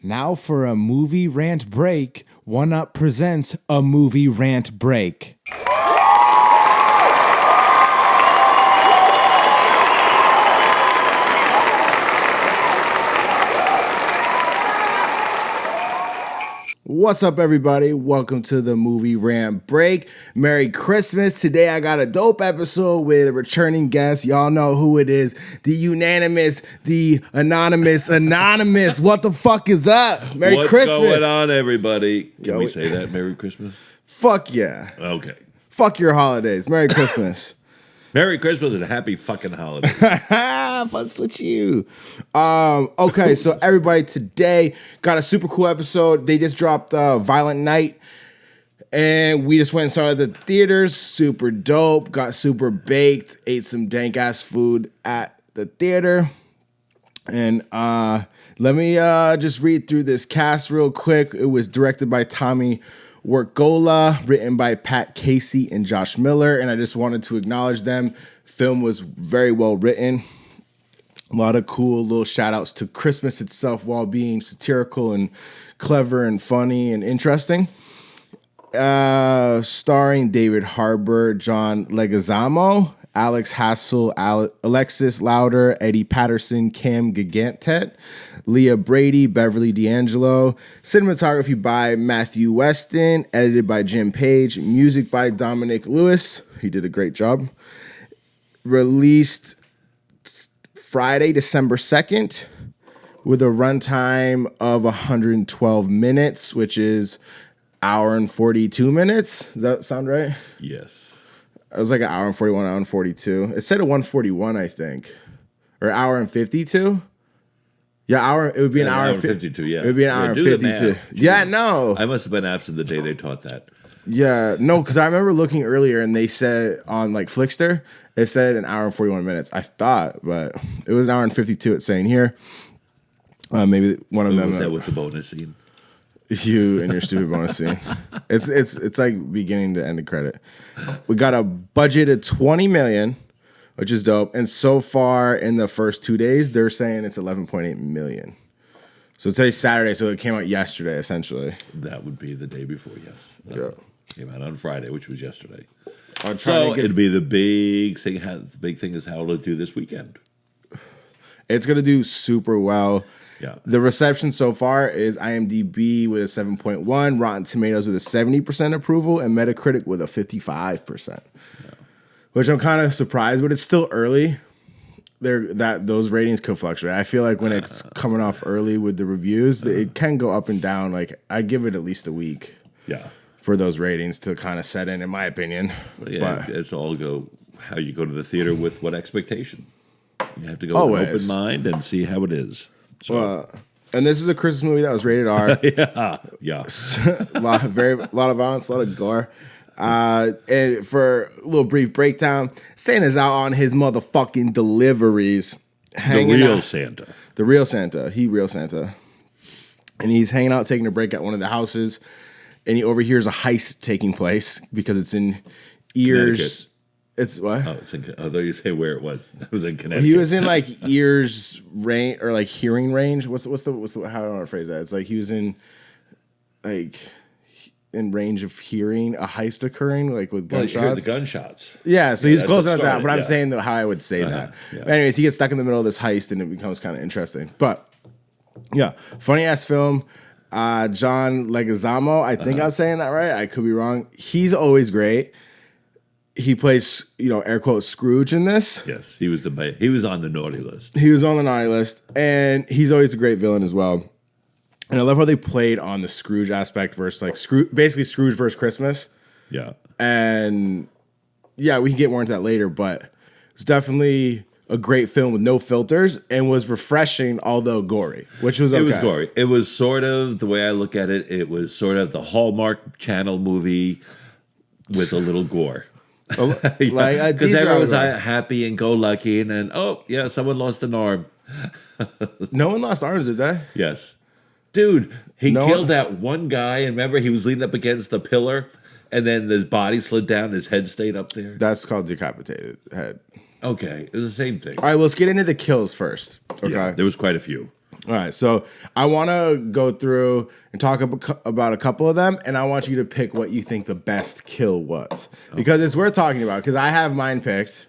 Now for a movie rant break, One Up presents a movie rant break. What's up, everybody? Welcome to the Movie Rant Break. Merry Christmas. Today I got a dope episode with a returning guest. Y'all know who it is. The unanimous, the anonymous. What the fuck is up? Merry Christmas. What's going on, everybody? Can we say that? Merry Christmas? Fuck yeah. Okay. Fuck your holidays. Merry Christmas. Merry Christmas and happy fucking holidays. Fucks with you. Okay, so everybody, today got a super cool episode. They just dropped Violent Night, and we just went and saw it at the theaters. Super dope. Got super baked. Ate some dank ass food at the theater. And let me just read through this cast real quick. It was directed by Tommy Workola, written by Pat Casey and Josh Miller, and I just wanted to acknowledge them. Film was very well written. A lot of cool little shout outs to Christmas itself while being satirical and clever and funny and interesting. Starring David Harbour, John Leguizamo, Alex Hassel, Alexis Louder, Eddie Patterson, Cam Gigantet, Leah Brady, Beverly D'Angelo. Cinematography by Matthew Weston. Edited by Jim Page. Music by Dominic Lewis. He did a great job. Released Friday, December 2nd, with a runtime of 112 minutes, which is hour and 42 minutes. Does that sound right? Yes. It was like an hour and 41, hour and 42. It said a 141, I think. Or hour and 52? Yeah, it would be an hour and 52, yeah. It would be an hour and 52. Yeah, no. I must have been absent the day they taught that. Yeah, no, because I remember looking earlier and they said on like Flickster, it said an hour and 41 minutes. I thought, but it was an hour and 52 it's saying here. Maybe one of them. Was that with the bonus scene? You and your stupid bonus scene. It's like beginning to end of credit. We got a budget of $20 million, which is dope. And so far in the first 2 days, they're saying it's $11.8 million. So today's Saturday, so it came out yesterday, essentially. That would be the day before, yes. Yeah. Came out on Friday, which was yesterday. So it'd be the big thing. The big thing is how it'll do this weekend. It's gonna do super well. Yeah. The reception so far is IMDb with a 7.1, Rotten Tomatoes with a 70% approval, and Metacritic with a 55%. Yeah. Which I'm kind of surprised, but it's still early. Those ratings could fluctuate. I feel like when it's coming off early with the reviews, it can go up and down. Like I give it at least a week. Yeah. For those ratings to kind of set in my opinion. Well, yeah, but it's all how you go to the theater with what expectation. You have to go with an open mind and see how it is. So. And this is a Christmas movie that was rated R. yeah. a lot of violence, a lot of gore. And for a little brief breakdown, Santa's out on his motherfucking deliveries. The real Santa. Real Santa. And he's hanging out, taking a break at one of the houses. And he overhears a heist taking place because it's in Ears. It's what? Oh, I thought you say where it was. It was in Connecticut. He was in like Ears range or like hearing range. What's the how do I want to phrase that? It's like he was in range of hearing a heist occurring, like with gunshots. You hear the gunshots. Yeah, so he's close enough to that. But I'm saying how I would say that. Yeah. But anyways, he gets stuck in the middle of this heist and it becomes kind of interesting. But yeah, funny ass film. John Leguizamo, I think I'm saying that right. I could be wrong. He's always great. He plays, air quotes Scrooge in this. Yes, he was on the naughty list. He was on the naughty list, and he's always a great villain as well. And I love how they played on the Scrooge aspect versus like basically Scrooge versus Christmas. Yeah, and yeah, we can get more into that later, but it's definitely a great film with no filters and was refreshing, although gory, which was okay. It was gory. It was sort of, the way I look at it, it was sort of the Hallmark Channel movie with a little gore. Because everyone was happy and go lucky, and then someone lost an arm. No one lost arms, did they? Yes, dude, he killed that one guy, and remember he was leaning up against the pillar, and then his body slid down, his head stayed up there. That's called decapitated head. Okay, it was the same thing. All right, let's get into the kills first. Okay, there was quite a few. All right, so I want to go through and talk about a couple of them, and I want you to pick what you think the best kill was, because it's worth talking about. Because I have mine picked.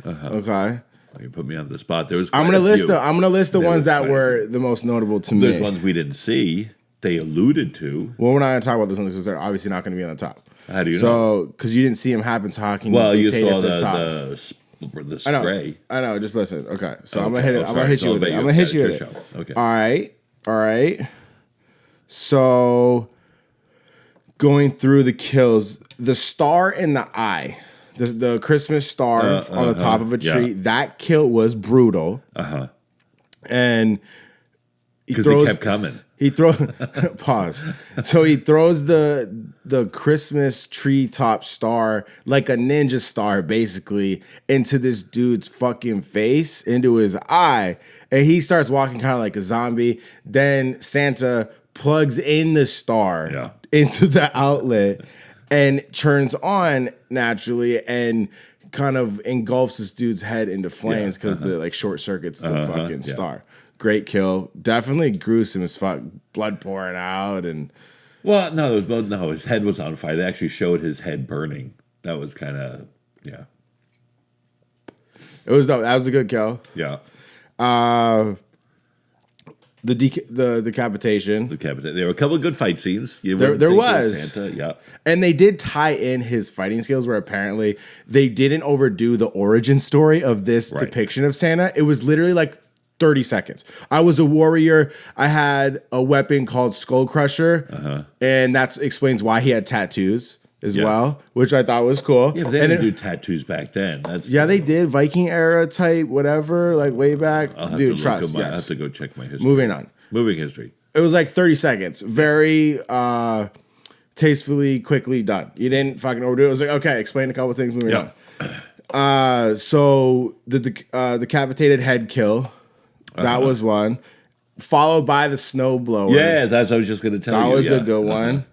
Okay, you put me on the spot. There was. I'm gonna list the ones that were the most notable to me. There's ones we didn't see. They alluded to. Well, we're not gonna talk about those ones because they're obviously not gonna be on the top. How do you know? So, because you didn't see them happen, so how can you dictate saw if they're top? the spray. I know. Just listen. Okay, so I'm gonna hit it. I'm gonna hit you with it. I'm gonna hit you with it. Okay. All right. So, going through the kills, the star in the eye, the Christmas star on the top of a tree. That kill was brutal. And because he kept coming. He throws pause. So he throws the Christmas treetop star like a ninja star, basically, into this dude's fucking face, into his eye, and he starts walking kind of like a zombie. Then Santa plugs in the star into the outlet and turns on naturally and kind of engulfs this dude's head into flames because the like short circuits the fucking star. Great kill. Definitely gruesome as fuck. Blood pouring out and. Well, no, his head was on fire. They actually showed his head burning. That was kind of It was dope. That was a good kill. Yeah. The decapitation. There were a couple of good fight scenes. There was. Santa, yeah. And they did tie in his fighting skills where apparently they didn't overdo the origin story of this depiction of Santa. It was literally like 30 seconds. I was a warrior. I had a weapon called Skull Crusher, and that explains why he had tattoos as well, which I thought was cool. Yeah, but they didn't do tattoos back then. They did Viking era type, whatever, like way back. Dude, trust. I have to go check my history. Moving history. It was like 30 seconds. Very tastefully, quickly done. You didn't fucking overdo it. It was like, okay, explain a couple things, moving on. So the decapitated head kill. That was one, followed by the snowblower. Yeah, that's what I was just going to tell you. That was a good one.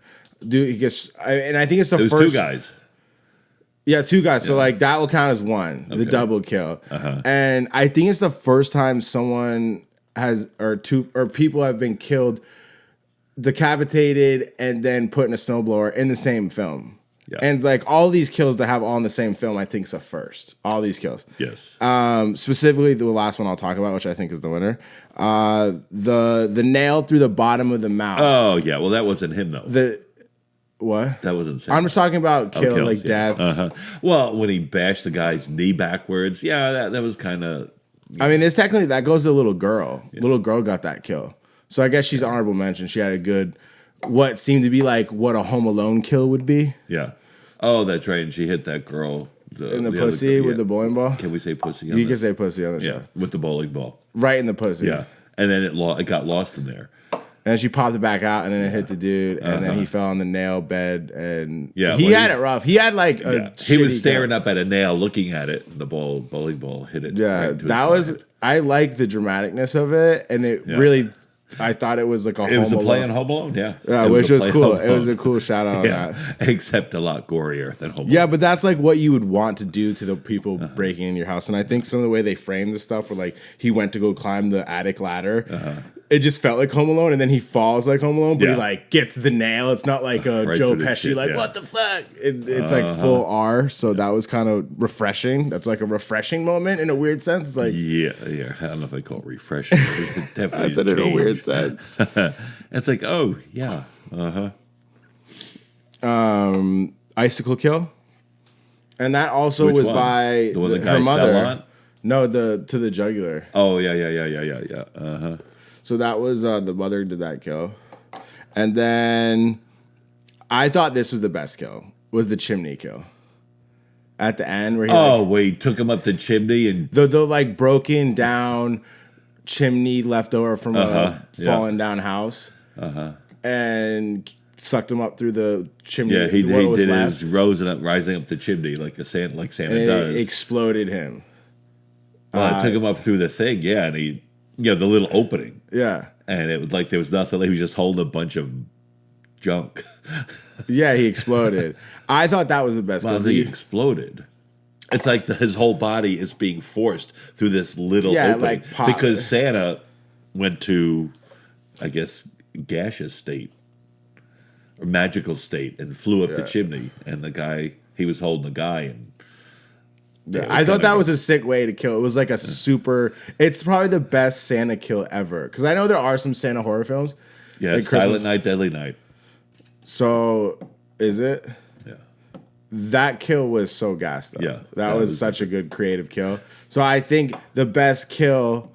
Dude, he gets, and I think it's the first. 2 guys. Yeah, 2 guys. So like that will count as one, the double kill. And I think it's the first time someone has or people have been killed, decapitated, and then put in a snowblower in the same film. Yeah. And like all these kills to have all in the same film, I think is a first. All these kills. Yes. Specifically, the last one I'll talk about, which I think is the winner. The nail through the bottom of the mouth. Oh yeah, well that wasn't him though. What? That wasn't Santa. I'm just talking about kills, deaths. Well, when he bashed the guy's knee backwards, that was kind of. I mean, that goes to a little girl. Yeah. Little girl got that kill, so I guess she's honorable mention. She had a good. What seemed to be like what a Home Alone kill would be. Yeah. Oh, that's right. And she hit that girl in the pussy with the bowling ball. Can we say pussy? You can say pussy on the show. With the bowling ball. Right in the pussy. Yeah, and then it got lost in there. And she popped it back out, and then it hit the dude, and then he fell on the nail bed, and he had it rough. He had like a. He was staring up at a nail, looking at it. And the bowling ball hit it. Yeah, that was. I like the dramaticness of it, and it really. I thought it was like It was a play on Home Alone, which was cool. It was a cool shout out on that. Except a lot gorier than Home Alone. Yeah, but that's like what you would want to do to the people breaking in your house. And I think some of the way they framed the stuff where like he went to go climb the attic ladder, it just felt like Home Alone, and then he falls like Home Alone, but he like gets the nail. It's not like a Joe Pesci, like what the fuck? It's like full R, so that was kind of refreshing. That's like a refreshing moment in a weird sense. It's like I don't know if I call it refreshing. It definitely I said it in a weird sense. It's like icicle kill, and that also was by the one the guy her mother. Fell on? No, to the jugular. Oh yeah. So that was the mother did that kill, and then I thought this was the best kill. Was the chimney kill at the end where he took him up the chimney and the like broken down chimney left over from a fallen down house, and sucked him up through the chimney. Yeah, he did his rising up the chimney like Santa does. It exploded him. Well, it took him up through the thing, and he. The little opening. Yeah. And it was like there was nothing. He was just holding a bunch of junk. Yeah, he exploded. I thought that was the best. Well, he exploded. It's like his whole body is being forced through this little opening. Because Santa went to, I guess, gaseous state or magical state and flew up the chimney. And the guy, he was holding the guy. And I thought that was a sick way to kill. It was like a super. It's probably the best Santa kill ever. Because I know there are some Santa horror films. Yeah, like Silent Night, Deadly Night. So, is it? Yeah. That kill was so gassed, though. Yeah. That was such a good creative kill. So, I think the best kill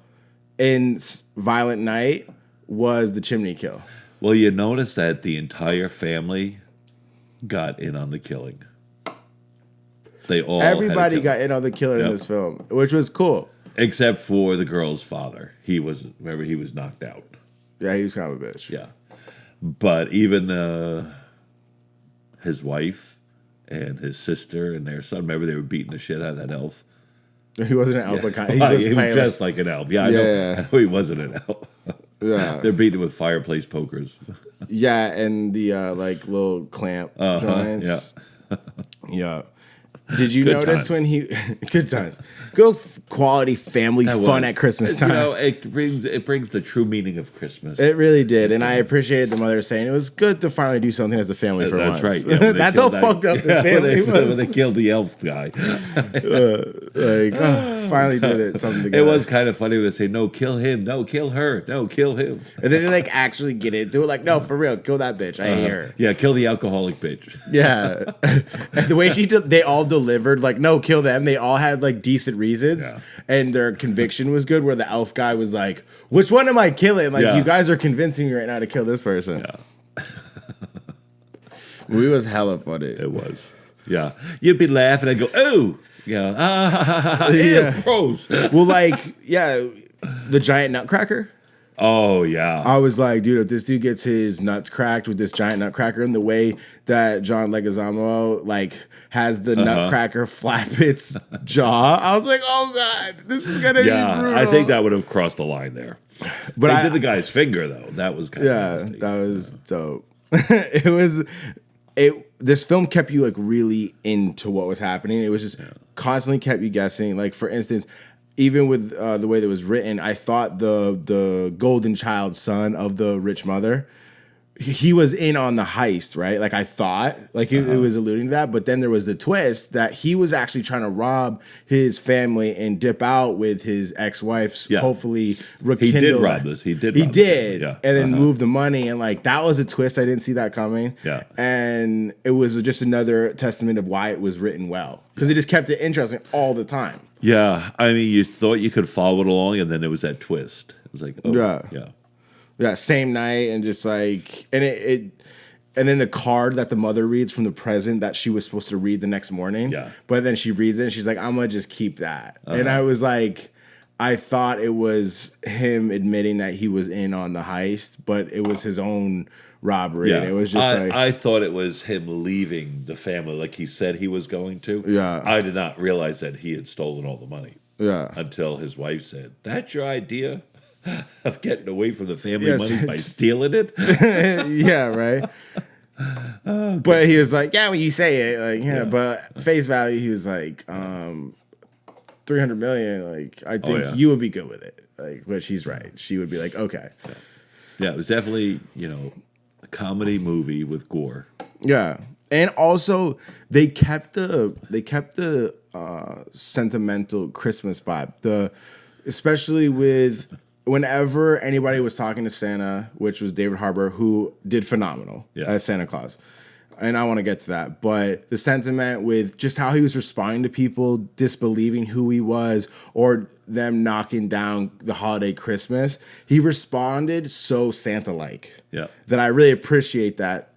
in Violent Night was the chimney kill. Well, you notice that the entire family got in on the killing. Everybody got in on the killing in this film, which was cool. Except for the girl's father. He was knocked out. Yeah, he was kind of a bitch. Yeah. But even his wife and his sister and their son, remember they were beating the shit out of that elf? He wasn't an elf. He was just like an elf. Yeah, I know he wasn't an elf. Yeah. They're beating him with fireplace pokers. Yeah, and the little clamp joints. Yeah. Yeah. Did you notice when he good times, good quality family fun at Christmas time? You know, it brings the true meaning of Christmas. It really did, and I apprappreciated the mother saying it was good to finally do something as a family for once. That's right. Yeah, that's how fucked up the family was. When they killed the elf guy, finally did it. Something together. It was kind of funny when they say, "No, kill him. No, kill her. No, kill him." And then they actually get into it. Like, no, for real, kill that bitch. I hate her. Yeah, kill the alcoholic bitch. Yeah, and the way they all delivered, like, no, kill them. They all had decent reasons, and their conviction was good. Where the elf guy was like, "Which one am I killing? Like, you guys are convincing me right now to kill this person." Yeah, movie was hella funny. It was. Yeah, you'd be laughing and go, "Oh, yeah, gross." Well, the giant nutcracker. Oh, yeah. I was like, dude, if this dude gets his nuts cracked with this giant nutcracker and the way that John Leguizamo, has the nutcracker flap its jaw, I was like, oh, God, this is going to be brutal. I think that would have crossed the line there. But I did the guy's finger, though. That was kind of nasty. That was dope. This film kept you, really into what was happening. It was just constantly kept you guessing. Like, for instance, even with the way that it was written, I thought the golden child son of the rich mother, he was in on the heist, right? Like, I thought, it was alluding to that. But then there was the twist that he was actually trying to rob his family and dip out with his ex-wife's, hopefully rekindle. He did rob this. He did. And then move the money. And, that was a twist. I didn't see that coming. Yeah. And it was just another testament of why it was written well. Because it just kept it interesting all the time. Yeah, I mean, you thought you could follow it along, and then there was that twist. It was like, yeah, same night, and just and then the card that the mother reads from the present that she was supposed to read the next morning. Yeah, but then she reads it, and she's like, "I'm gonna just keep that." And I was like, I thought it was him admitting that he was in on the heist, but it was his own robbery. Yeah. And it was just I thought it was him leaving the family like he said he was going to. Yeah. I did not realize that he had stolen all the money. Yeah. Until his wife said, "That's your idea of getting away from the family money by stealing it?" Yeah, right. Okay. But he was like, "Yeah, when you say it, but face value, he was like, 300 million, I think you would be good with it." But she's right. She would be like, okay. Yeah, it was definitely, a comedy movie with gore. Yeah. And also they kept the sentimental Christmas vibe. Especially with whenever anybody was talking to Santa, which was David Harbour, who did phenomenal as Santa Claus. And I want to get to that. But the sentiment with just how he was responding to people disbelieving who he was or them knocking down the holiday Christmas, he responded so Santa-like. Yeah. That I really appreciate that.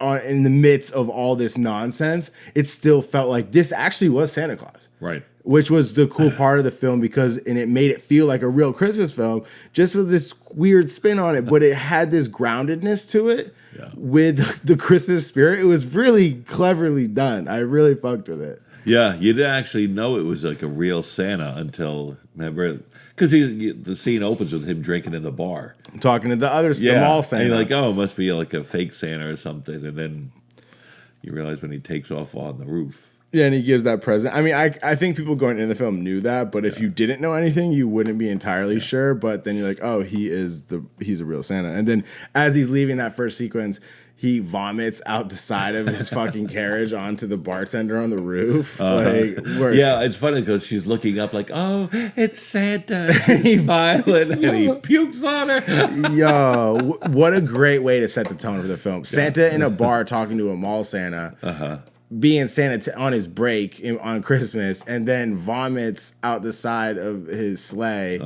In the midst of all this nonsense, it still felt like this actually was Santa Claus. Right. Which was the cool part of the film and it made it feel like a real Christmas film just with this weird spin on it, but it had this groundedness to it with the Christmas spirit. It was really cleverly done. I really fucked with it. Yeah, you didn't actually know it was like a real Santa until, remember, because the scene opens with him drinking in the bar. Talking to the mall Santa. And you're like, oh, it must be like a fake Santa or something. And then you realize when he takes off on the roof. Yeah, and he gives that present. I mean, I think people going into the film knew that, but if you didn't know anything, you wouldn't be entirely sure. But then you're like, oh, he's a real Santa. And then as he's leaving that first sequence, he vomits out the side of his fucking carriage onto the bartender on the roof. Yeah, it's funny because she's looking up like, oh, it's Santa. And he's smiling and he pukes on her. Yo, what a great way to set the tone for the film. Santa in a bar talking to a mall Santa. Being Santa on his break on Christmas, and then vomits out the side of his sleigh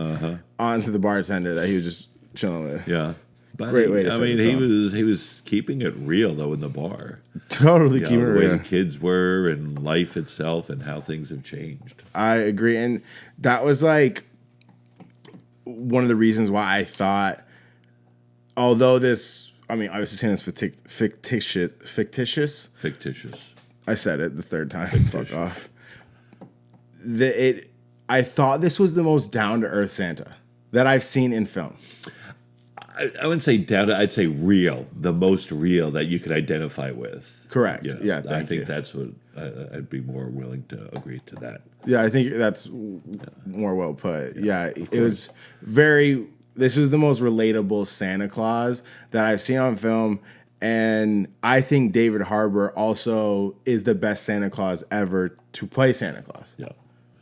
onto the bartender that he was just chilling with. Yeah, but great way to set the tone. he was keeping it real though in the bar. Totally keeping it real. The way the kids were and life itself and how things have changed. I agree, and that was like one of the reasons why I thought, although this, I mean, obviously saying it's fictitious. I said it the third time. Fuck off. I thought this was the most down to earth Santa that I've seen in film. I wouldn't say down to, I'd say real, the most real that you could identify with. Correct. You know, yeah, I think that's what I'd be more willing to agree to that. Yeah, I think that's more well put. Yeah, it was very. This was the most relatable Santa Claus that I've seen on film. And I think David Harbour also is the best Santa Claus ever to play Santa Claus. Yeah.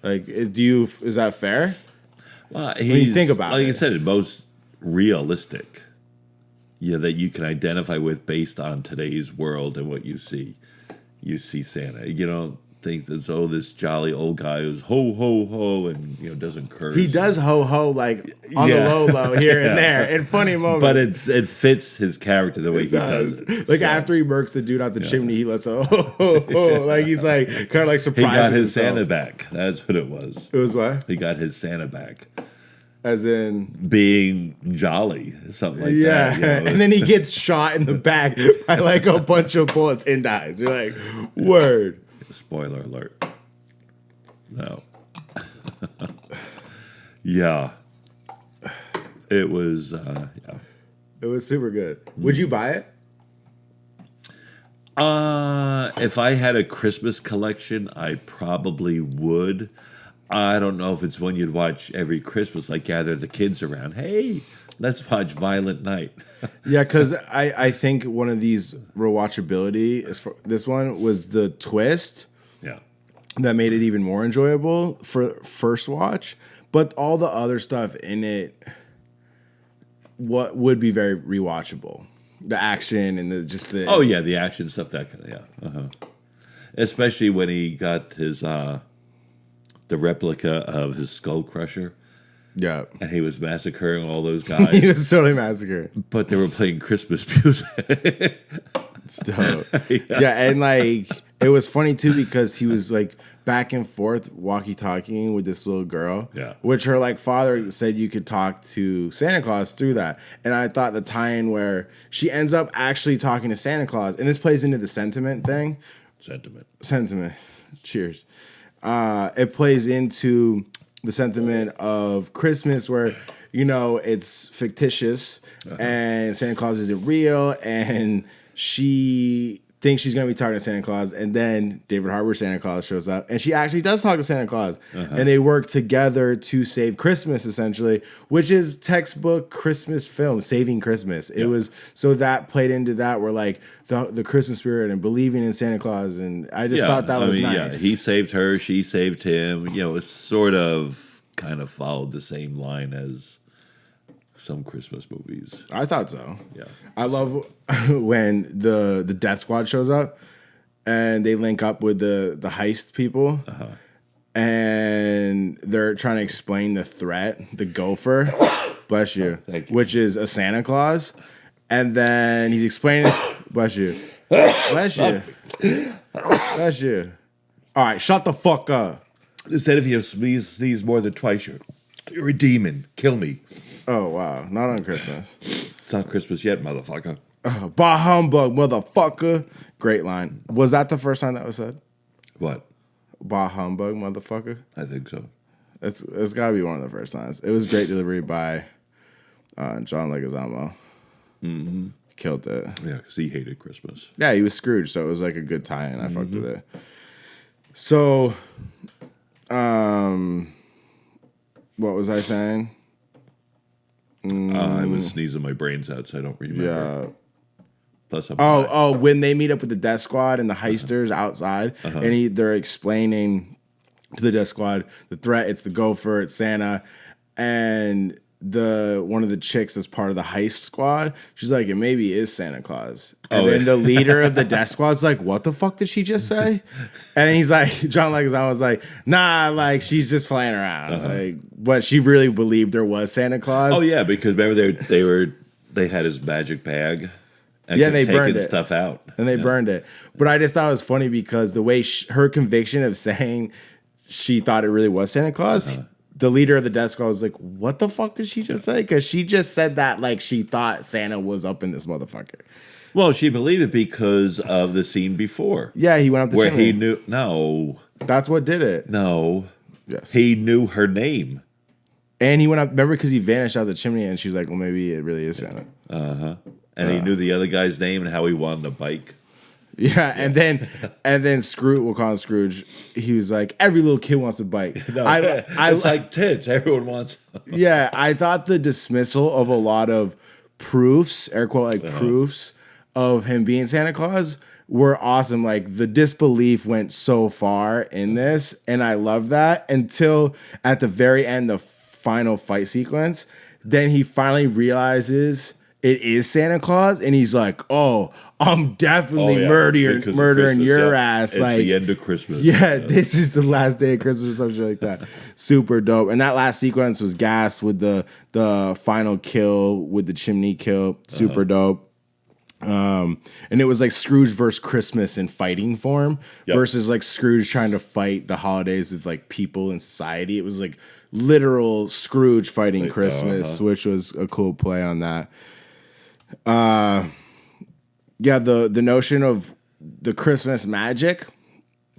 Like, is that fair? Well, when you think about it. Like you said, it's most realistic. Yeah, that you can identify with based on today's world and what you see. You see Santa. You don't think that, oh, this jolly old guy who's ho, ho, ho, and, doesn't curse. He does ho, ho, like, on the low here and there in funny moments. But it fits his character the way he does it. Like, after he murks the dude out the chimney, he lets a ho, ho, ho. Like, he's like, kind of like surprised. He got his Santa back. That's what it was. It was what? He got his Santa back. As in? Being jolly, something like that. Yeah, and then he gets shot in the back by, like, a bunch of bullets and dies. You're like, word. Spoiler alert. No. Yeah. It was, It was super good. Would you buy it? If I had a Christmas collection, I probably would. I don't know if it's one you'd watch every Christmas, like gather the kids around. Hey, let's watch Violent Night. Yeah, because I think one of these rewatchability is for this one was the twist. Yeah, that made it even more enjoyable for first watch. But all the other stuff in it, what would be very rewatchable, the action and the oh yeah, the action stuff, that kind of especially when he got his the replica of his skull crusher. Yeah. And he was massacring all those guys. He was totally massacred. But they were playing Christmas music. Still. Yeah, and like it was funny too because he was like back and forth walkie-talking with this little girl. Yeah. Which her like father said you could talk to Santa Claus through that. And I thought the tie-in where she ends up actually talking to Santa Claus, and this plays into the sentiment thing. Sentiment. Cheers. It plays into the sentiment of Christmas where, it's fictitious and Santa Claus isn't real, and she thinks she's going to be talking to Santa Claus, and then David Harbour Santa Claus shows up, and she actually does talk to Santa Claus, and they work together to save Christmas, essentially, which is textbook Christmas film, saving Christmas. It was, so that played into that, where like the Christmas spirit and believing in Santa Claus, and I just thought that was nice. Yeah, he saved her, she saved him. It sort of kind of followed the same line as some Christmas movies. I thought so. Yeah. I love when the Death Squad shows up and they link up with the heist people. And they're trying to explain the threat, the gopher, bless you, thank you, which is a Santa Claus. And then he's explaining, bless you, bless you, bless you. All right, shut the fuck up. They said if you sneeze more than twice, you're a demon. Kill me. Oh, wow. Not on Christmas. It's not Christmas yet, motherfucker. Bah humbug, motherfucker. Great line. Was that the first time that was said? What? Bah humbug, motherfucker? I think so. It's got to be one of the first lines. It was great delivery by John Leguizamo. Mm-hmm. Killed it. Yeah, because he hated Christmas. Yeah, he was Scrooge, so it was like a good tie-in. I fucked with it. So, what was I saying? I was sneezing my brains out, so I don't remember. Yeah. Plus, I'm when they meet up with the Death Squad and the heisters outside, and they're explaining to the Death Squad the threat. It's the Gopher, it's Santa, and one of the chicks that's part of the heist squad. She's like, it maybe is Santa Claus. And then the leader of the Death Squad's like, what the fuck did she just say? And he's like, John Leguizamo was like, nah, like she's just playing around. Like, but she really believed there was Santa Claus. Oh yeah, because remember they had his magic bag. And they burned it. Stuff out. And they burned it. But I just thought it was funny because the way her conviction of saying she thought it really was Santa Claus, the leader of the Death Squad was like, what the fuck did she just say? Because she just said that like she thought Santa was up in this motherfucker. Well, she believed it because of the scene before. Yeah, he went up the where chimney. he knew. No. That's what did it. No. Yes. He knew her name. And he went up, remember, because he vanished out the chimney and she's like, well, maybe it really is Santa. And he knew the other guy's name and how he wanted a bike. Yeah, and then Scrooge, we'll call him Scrooge. He was like, every little kid wants a bike. No, it's like tits. Everyone wants. Yeah, I thought the dismissal of a lot of proofs, air quote proofs of him being Santa Claus were awesome. Like the disbelief went so far in this, and I love that until at the very end, the final fight sequence. Then he finally realizes it is Santa Claus, and he's like, "Oh, I'm definitely murdering your ass." It's like the end of Christmas. Yeah, this is the last day of Christmas or something like that. Super dope. And that last sequence was gas with the final kill with the chimney kill. Super dope. And it was like Scrooge versus Christmas in fighting form versus like Scrooge trying to fight the holidays with like people in society. It was like literal Scrooge fighting Christmas, which was a cool play on that. Yeah, the notion of the Christmas magic,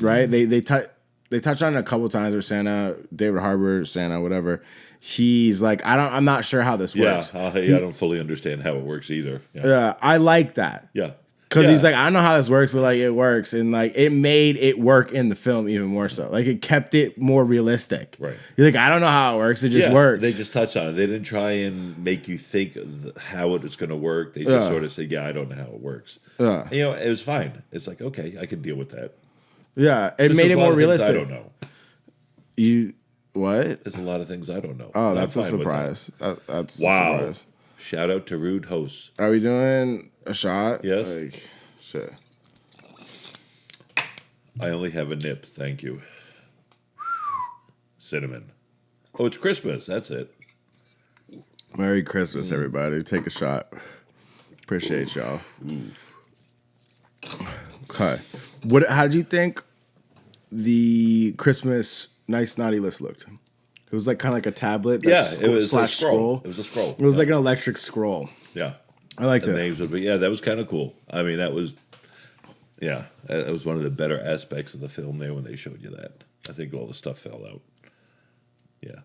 right? They touch on it a couple times where Santa, David Harbour, Santa, whatever. He's like, I'm not sure how this works. I don't fully understand how it works either. Yeah, I like that. Yeah. Because he's like, I don't know how this works, but like it works. And like it made it work in the film even more so. Like it kept it more realistic. Right. You're like, I don't know how it works. It just works. They just touched on it. They didn't try and make you think how it's going to work. They just sort of said, I don't know how it works. And, it was fine. It's like, okay, I can deal with that. Yeah, it made it more realistic. I don't know. What? There's a lot of things I don't know. Oh, that's a surprise. That's wow. A surprise. Shout out to rude hosts. Are we doing a shot? Yes. Like, shit. I only have a nip, thank you. Cinnamon. Oh, it's Christmas. That's it. Merry Christmas, everybody. Take a shot. Appreciate y'all. Okay. How did you think the Christmas Nice Naughty List looked? It was like kind of like a tablet. It was slash a scroll. It was a scroll. It was like an electric scroll. Yeah. I liked it. Names would be, that was kind of cool. I mean, that was one of the better aspects of the film there when they showed you that. I think all the stuff fell out. Yeah.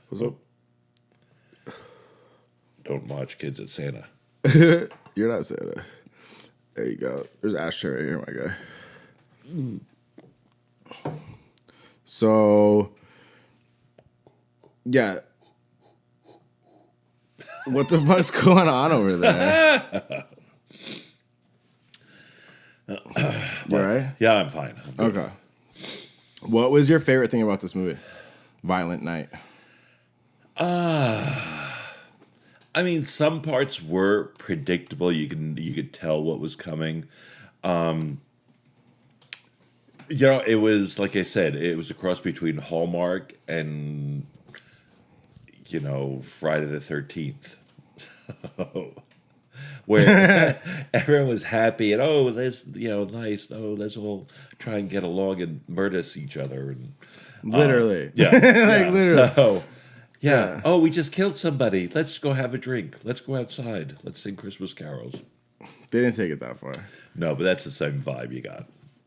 What's up? Don't watch kids at Santa. You're not Santa. There you go. There's ashtray right here, my guy. So, yeah. What the fuck's going on over there? You all right? Yeah, I'm fine. Okay. What was your favorite thing about this movie? Violent Night. I mean, some parts were predictable. You could tell what was coming. It was, like I said, it was a cross between Hallmark and, Friday the 13th. Where everyone was happy and, that's, nice. Oh, let's all try and get along and murder each other. And literally. Literally. So, yeah. Oh, we just killed somebody. Let's go have a drink. Let's go outside. Let's sing Christmas carols. They didn't take it that far. No, but that's the same vibe you got.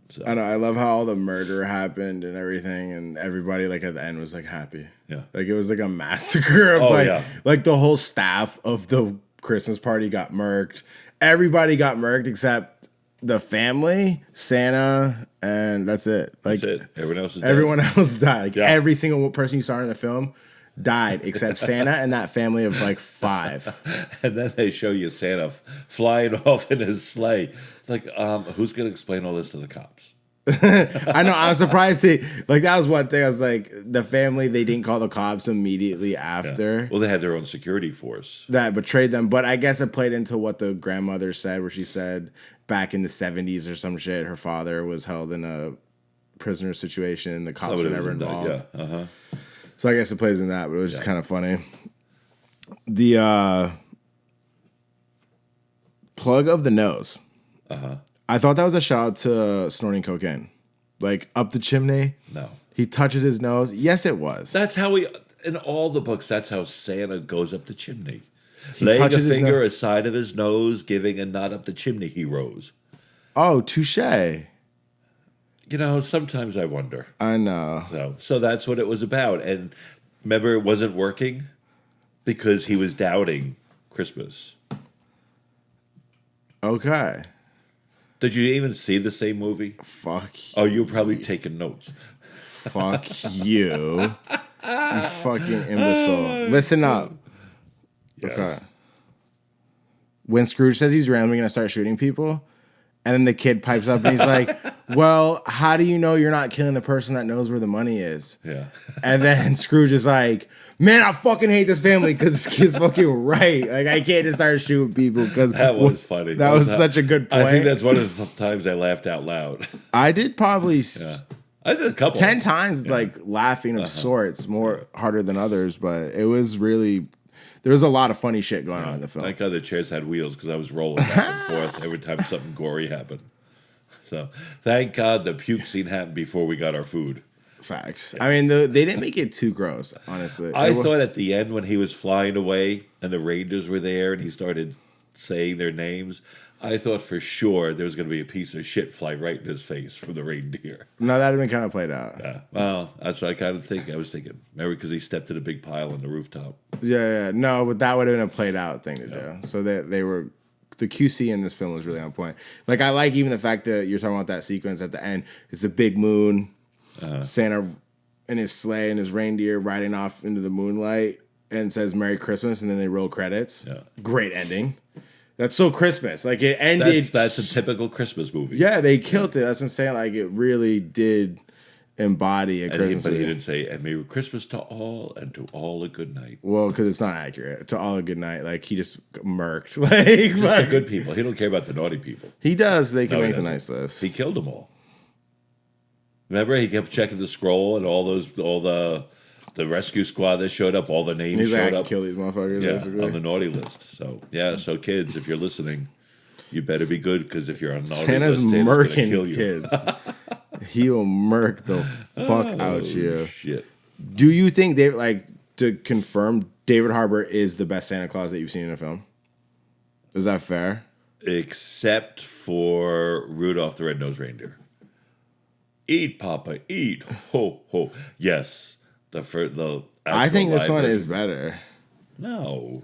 So. I know. I love how all the murder happened and everything, and everybody like at the end was like happy. Yeah, like it was like a massacre of like the whole staff of the Christmas party got murked. Everybody got murked except the family, Santa, and that's it. Like that's it. Everyone else died. Like every single person you saw in the film died except Santa and that family of like 5. And then they show you Santa flying off in his sleigh. It's like, who's going to explain all this to the cops? I know. I was surprised that was one thing. I was like, the family, they didn't call the cops immediately after. Yeah. Well, they had their own security force that betrayed them. But I guess it played into what the grandmother said, where she said back in the 70s or some shit, her father was held in a prisoner situation and the cops were never involved. Yeah. Uh-huh. So I guess it plays in that, but it was just kind of funny. The plug of the nose. Uh-huh. I thought that was a shout out to snorting cocaine. Like up the chimney. No. He touches his nose. Yes, it was. That's how in all the books, that's how Santa goes up the chimney. Laying a finger aside of his nose, giving a nod up the chimney, he rose. Oh, touche. You know, sometimes I wonder. I know. So that's what it was about. And remember, it wasn't working because he was doubting Christmas. Okay. Did you even see the same movie? Fuck. Oh, you were probably taking notes. Fuck you. You fucking imbecile. Listen up. Yes. Okay. When Scrooge says he's randomly going to start shooting people, and then the kid pipes up and he's like, well, how do you know you're not killing the person that knows where the money is? Yeah. And then Scrooge is like, man, I fucking hate this family because this kid's fucking right. Like, I can't just start shooting people because that was funny. That was such a good point. I think that's one of the times I laughed out loud. I did probably I did a couple 10 times, like laughing of sorts, more harder than others, but it was really. There was a lot of funny shit going on in the film. Thank God the chairs had wheels because I was rolling back and forth every time something gory happened. So thank God the puke scene happened before we got our food. Facts. I mean, they didn't make it too gross, honestly. I thought at the end when he was flying away and the Rangers were there and he started saying their names, I thought for sure there was going to be a piece of shit fly right in his face from the reindeer. No, that had been kind of played out. Yeah. Well, that's what I was thinking. Maybe because he stepped in a big pile on the rooftop. Yeah. No, but that would have been a played out thing to do. So they were. The QC in this film was really on point. Like, I like even the fact that you're talking about that sequence at the end. It's a big moon, Santa in his sleigh and his reindeer riding off into the moonlight and says Merry Christmas, and then they roll credits. Yeah. Great ending. That's so Christmas. Like, it ended. That's a typical Christmas movie. Yeah, they killed it. That's insane. Like, it really did embody a Christmas movie. But he didn't say, and Merry Christmas to all, and to all a good night. Well, because it's not accurate. To all a good night. Like, he just murked. Like, the good people. He don't care about the naughty people. He does. They can make the nice list. He killed them all. Remember, he kept checking the scroll, and all the rescue squad that showed up, all the names showed up. Kill these motherfuckers, basically. On the naughty list. So, so kids, if you're listening, you better be good, because if you're on naughty Santa's list, murking kill you. kids. He will murk the fuck out you. Shit. Do you think, to confirm, David Harbour is the best Santa Claus that you've seen in a film? Is that fair? Except for Rudolph the Red-Nosed Reindeer. Eat, Papa, eat. Ho, ho. Yes. I think this one is better. No.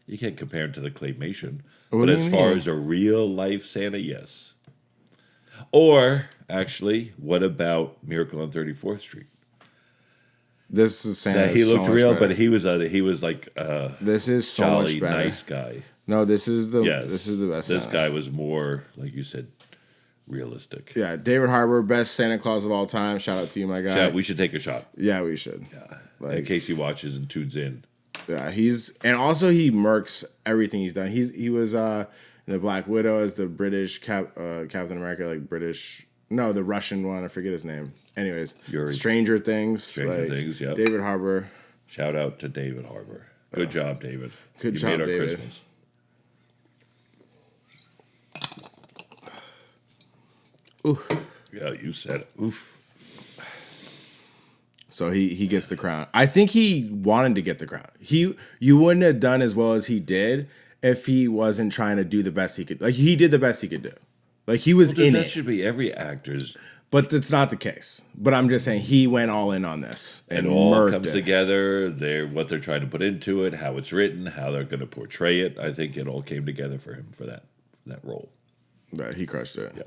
You can't compare it to the claymation. What but as far as a real life Santa, yes. Or, actually, what about Miracle on 34th Street? This is Santa. That he looked so real, better. but he was like this is so jolly, much better. nice guy. No, this is the best. This Santa. guy was more, like you said, realistic. Yeah, David Harbour, best Santa Claus of all time. Shout out to you, my guy. We should take a shot. Yeah, we should. Yeah, in case he watches and tunes in. Yeah, he murks everything he's done. He was in the Black Widow as the British Captain America, the Russian one. I forget his name. Anyways, Stranger Things. Things. Yeah. David Harbour. Shout out to David Harbour. Good job, David. Good job, made our David. Christmas. Oof. Yeah, you said it. Oof. So he gets the crown. I think he wanted to get the crown. You wouldn't have done as well as he did if he wasn't trying to do the best he could. Like, he did the best he could do. Like, he was in it. That should be every actor's. But that's not the case. But I'm just saying he went all in on this. And it all comes together. What they're trying to put into it, how it's written, how they're going to portray it. I think it all came together for him for that role. Right, he crushed it. Yeah.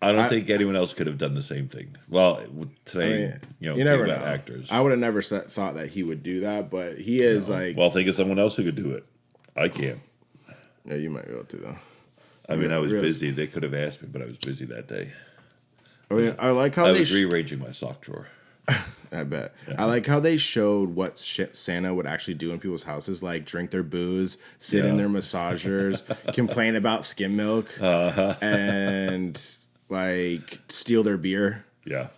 I don't think anyone else could have done the same thing. Well, today, you never know. Actors. I would have never thought that he would do that, but he is like. Well, think of someone else who could do it. I can't. Yeah, you might be able to though. I mean, I was busy. They could have asked me, but I was busy that day. I mean, I like how I was rearranging my sock drawer. I bet. Yeah. I like how they showed what Santa would actually do in people's houses, like drink their booze, sit in their massagers, complain about skim milk, and like steal their beer. Yeah.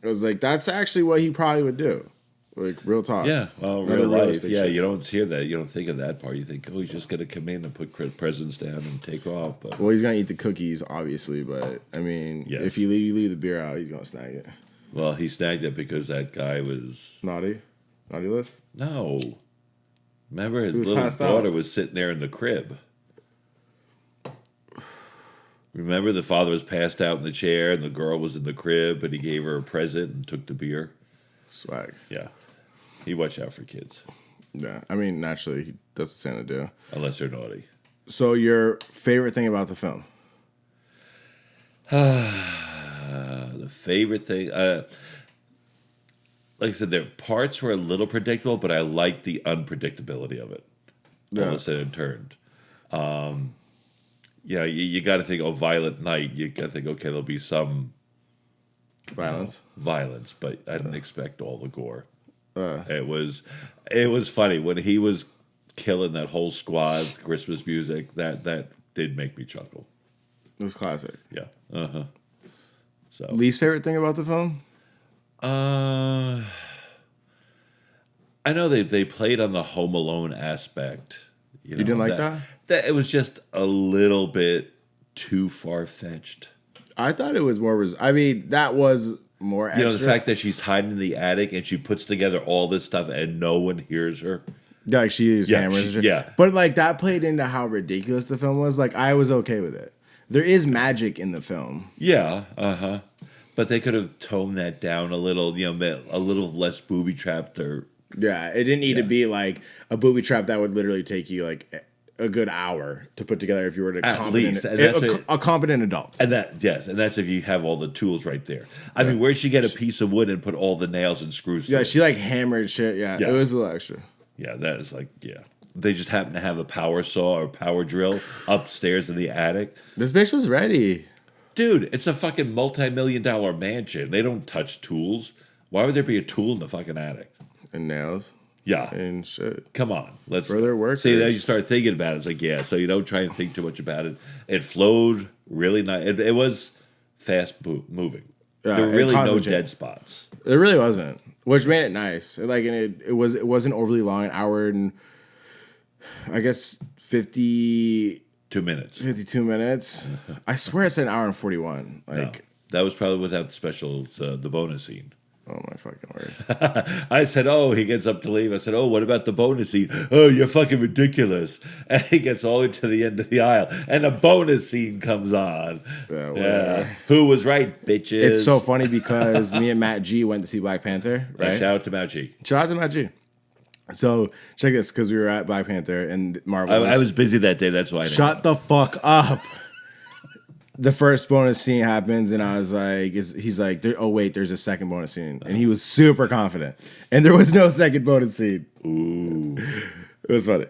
It was like, that's actually what he probably would do. Like, real talk. Yeah, well, real life. Yeah, you don't hear that. You don't think of that part. You think, oh, he's just going to come in and put presents down and take off. But well, he's going to eat the cookies, obviously. But, I mean, if you leave the beer out, he's going to snag it. Well, he snagged it because that guy was... Naughty list? No. Remember, his little daughter was sitting there in the crib. Remember, the father was passed out in the chair, and the girl was in the crib, and he gave her a present and took the beer. Swag. Yeah. He watch out for kids. Yeah. I mean, naturally, that's what Santa do. Unless they're naughty. So, your favorite thing about the film? The favorite thing... like I said, their parts were a little predictable, but I liked the unpredictability of it. All of a sudden it turned. Yeah, you got to think, Violent Night. You got to think, okay, there'll be some... Violence, but I didn't expect all the gore. It was funny when he was killing that whole squad. Christmas music that did make me chuckle. It was classic. Yeah. So least favorite thing about the film? I know they played on the Home Alone aspect. You didn't like that? That it was just a little bit too far fetched. I thought it was more. I mean, that was more extra. You know, the fact that she's hiding in the attic and she puts together all this stuff and no one hears her. Yeah, like she used hammers. But like that played into how ridiculous the film was. Like I was okay with it. There is magic in the film. Yeah, but they could have toned that down a little. You know, a little less booby trapped or. Yeah, it didn't need to be like a booby trap that would literally take you like a good hour to put together if you were a competent adult. And that's if you have all the tools right there. I mean, where'd she get a piece of wood and put all the nails and screws? Yeah, she like hammered shit. Yeah, it was a little extra. Yeah, that is like They just happen to have a power saw or power drill upstairs in the attic. This bitch was ready. Dude, it's a fucking multi-million-dollar mansion. They don't touch tools. Why would there be a tool in the fucking attic? And nails. Yeah. And shit. Come on. Let's further work. See, now you start thinking about it. It's like, so you don't try and think too much about it. It flowed really nice. It was fast moving. There were really no dead spots. It really wasn't, which made it nice. Like, and it wasn't overly long, an hour and I guess 52 minutes. 52 minutes. I swear it's an hour and 41. Like no, that was probably without the special, the bonus scene. Oh my fucking word! I said, he gets up to leave. I said, what about the bonus scene? Oh, you're fucking ridiculous. And he gets all the way to the end of the aisle, and a bonus scene comes on. Yeah. Who was right, bitches? It's so funny because me and Matt G went to see Black Panther. Right? Shout out to Matt G. Shout out to Matt G. So check this, because we were at Black Panther and Marvel. I was busy that day. That's why. Shut the fuck up. The first bonus scene happens, and I was like, he's like, oh, wait, there's a second bonus scene. And he was super confident. And there was no second bonus scene. Ooh. It was funny.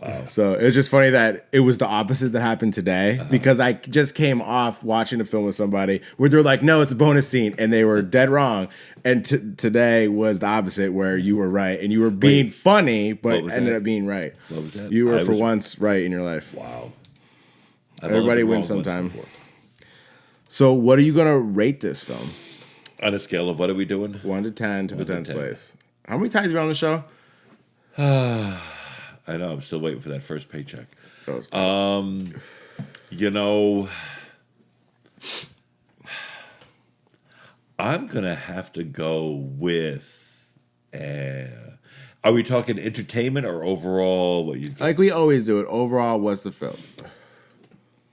Wow. So it was just funny that it was the opposite that happened today, because I just came off watching a film with somebody where they're like, no, it's a bonus scene. And they were dead wrong. And today was the opposite, where you were right. And you were being funny, but ended up being right. What was that? You were for once right in your life. Wow. Everybody wins sometime. So what are you going to rate this film? On a scale of what are we doing? 1 to 10 to the 10th place. How many times have you been on the show? I know. I'm still waiting for that first paycheck. You know, I'm going to have to go with... are we talking entertainment or overall? What you like we always do it. Overall, what's the film?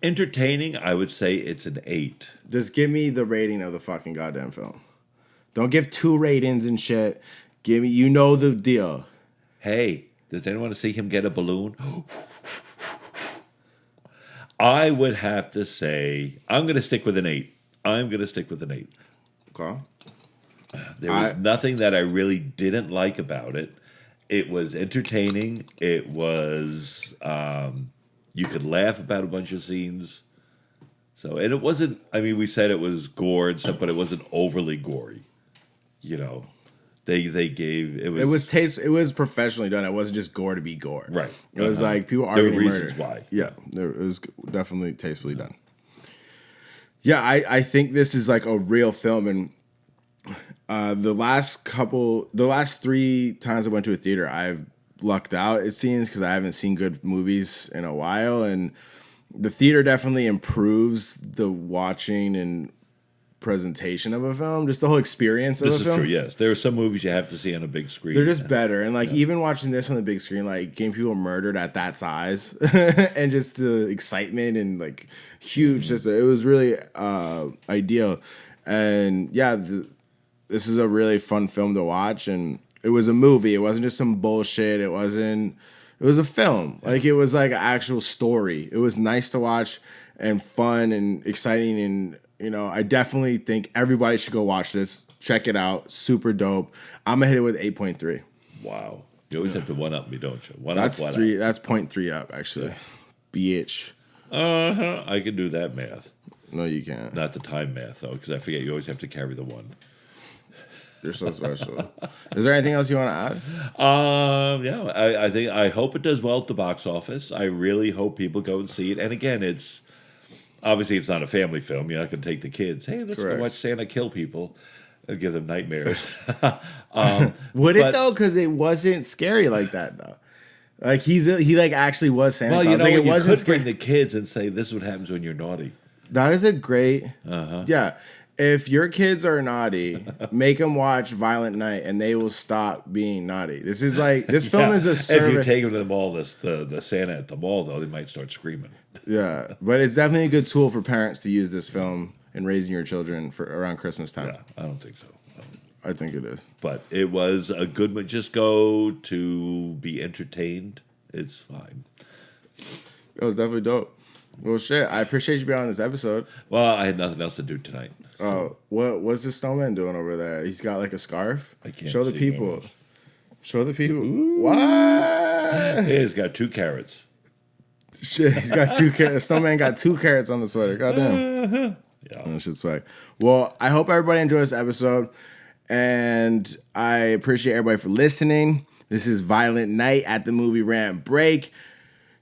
Entertaining, I would say it's an 8. Just give me the rating of the fucking goddamn film. Don't give 2 ratings and shit. Give me, the deal. Hey, does anyone want to see him get a balloon? I would have to say I'm going to stick with an 8. I'm going to stick with an 8. Okay. There was nothing that I really didn't like about it. It was entertaining. It was you could laugh about a bunch of scenes. So, and it wasn't. I mean, we said it was gore and stuff, but it wasn't overly gory. You know, they gave it was. It was professionally done. It wasn't just gore to be gore. Right. It was like people are getting murdered. Why? Yeah, it was definitely tastefully done. Yeah, I think this is like a real film, and the last 3 times I went to a theater, I've lucked out, it seems, because I haven't seen good movies in a while, and the theater definitely improves the watching and presentation of a film, just the whole experience of a film. This is true, yes. There are some movies you have to see on a big screen. They're just better. And like even watching this on the big screen, like getting people murdered at that size and just the excitement and like huge. Just it was really ideal. And yeah, this is a really fun film to watch. And it was a movie. It wasn't just some bullshit. It was a film. Like it was like an actual story. It was nice to watch and fun and exciting, and you know, I definitely think everybody should go watch this. Check it out. Super dope. I'm gonna hit it with 8.3. Wow. You always have to one up me, don't you? That's 3. That's 0.3 up, actually. Bitch. I can do that math. No, you can't. Not the time math though, because I forget you always have to carry the 1. You're so special. Is there anything else you want to add? Yeah. I hope it does well at the box office. I really hope people go and see it. And again, it's not a family film. You're not going to take the kids. Hey, let's go watch Santa kill people and give them nightmares. Would it though? Because it wasn't scary like that though. Like he like actually was Santa. Well, you know, like, it wasn't could bring the kids and say this is what happens when you're naughty. That is a great. Yeah. If your kids are naughty, make them watch Violent Night, and they will stop being naughty. This is like this film is a service. If you take them to the mall, the Santa at the mall, though, they might start screaming. Yeah, but it's definitely a good tool for parents to use this film in raising your children for around Christmas time. Yeah, I don't think so. I think it is. But it was a good one. Just go to be entertained. It's fine. It was definitely dope. Well, shit. I appreciate you being on this episode. Well, I had nothing else to do tonight. So. Oh, what's the snowman doing over there? He's got like a scarf. I can't show the people. Those. Show the people. Ooh. What? Hey, he's got 2 carrots. Shit, he's got 2 carrots. Snowman got 2 carrots on the sweater. Goddamn. Yeah, that shit's swag. Well, I hope everybody enjoyed this episode, and I appreciate everybody for listening. This is Violent Night at the Movie Rant Break.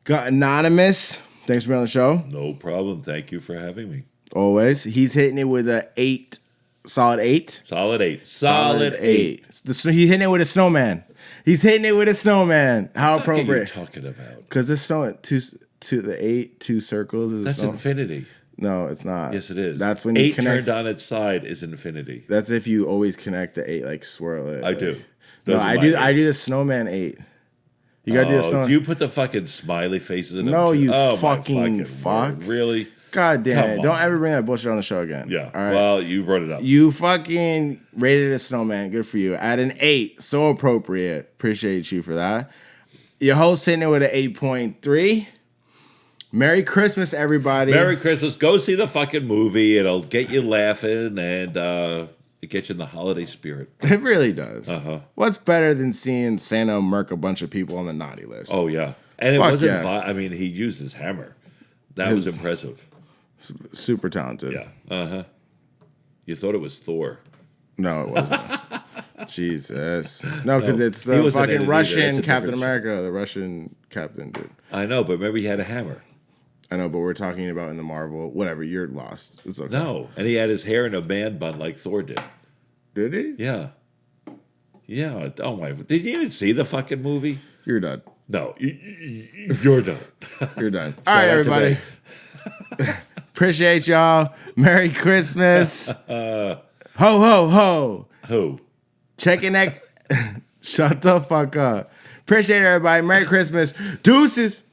Got Anonymous. Thanks for being on the show. No problem. Thank you for having me. Always. He's hitting it with a 8. Solid 8? Solid 8. Solid 8. He's hitting it with a snowman. He's hitting it with a snowman. How appropriate. What are you talking about? Because this snow, the 8, 2 circles is That's infinity. No, it's not. Yes, it is. That's when you 8 connect. turned on its side is infinity. That's if you always connect the 8, like swirl it. I like. do. No, I do the snowman 8. You gotta do the snowman. Do you put the fucking smiley faces in them? No, too? you fucking fuck. Word. Really? God damn it. Don't ever bring that bullshit on the show again. Yeah. All right? Well, you brought it up. You fucking rated a snowman. Good for you. At an 8. So appropriate. Appreciate you for that. Your host hitting it with an 8.3. Merry Christmas, everybody. Merry Christmas. Go see the fucking movie. It'll get you laughing, and it gets you in the holiday spirit. It really does. What's better than seeing Santa murk a bunch of people on the naughty list? Oh, yeah. And it wasn't, I mean, he used his hammer. That was impressive. Super talented. Yeah. You thought it was Thor. No, it wasn't. Jesus. No, because it's the fucking Russian Captain America, the Russian captain, dude. I know, but remember he had a hammer. I know, but we're talking about in the Marvel. Whatever, you're lost. It's okay. No, and he had his hair in a man bun like Thor did. Did he? Yeah. Yeah. Oh my! Did you even see the fucking movie? You're done. No, you're done. You're done. All right, everybody. Appreciate y'all. Merry Christmas. Ho ho ho. Who? Checking that. Shut the fuck up. Appreciate everybody. Merry Christmas. Deuces.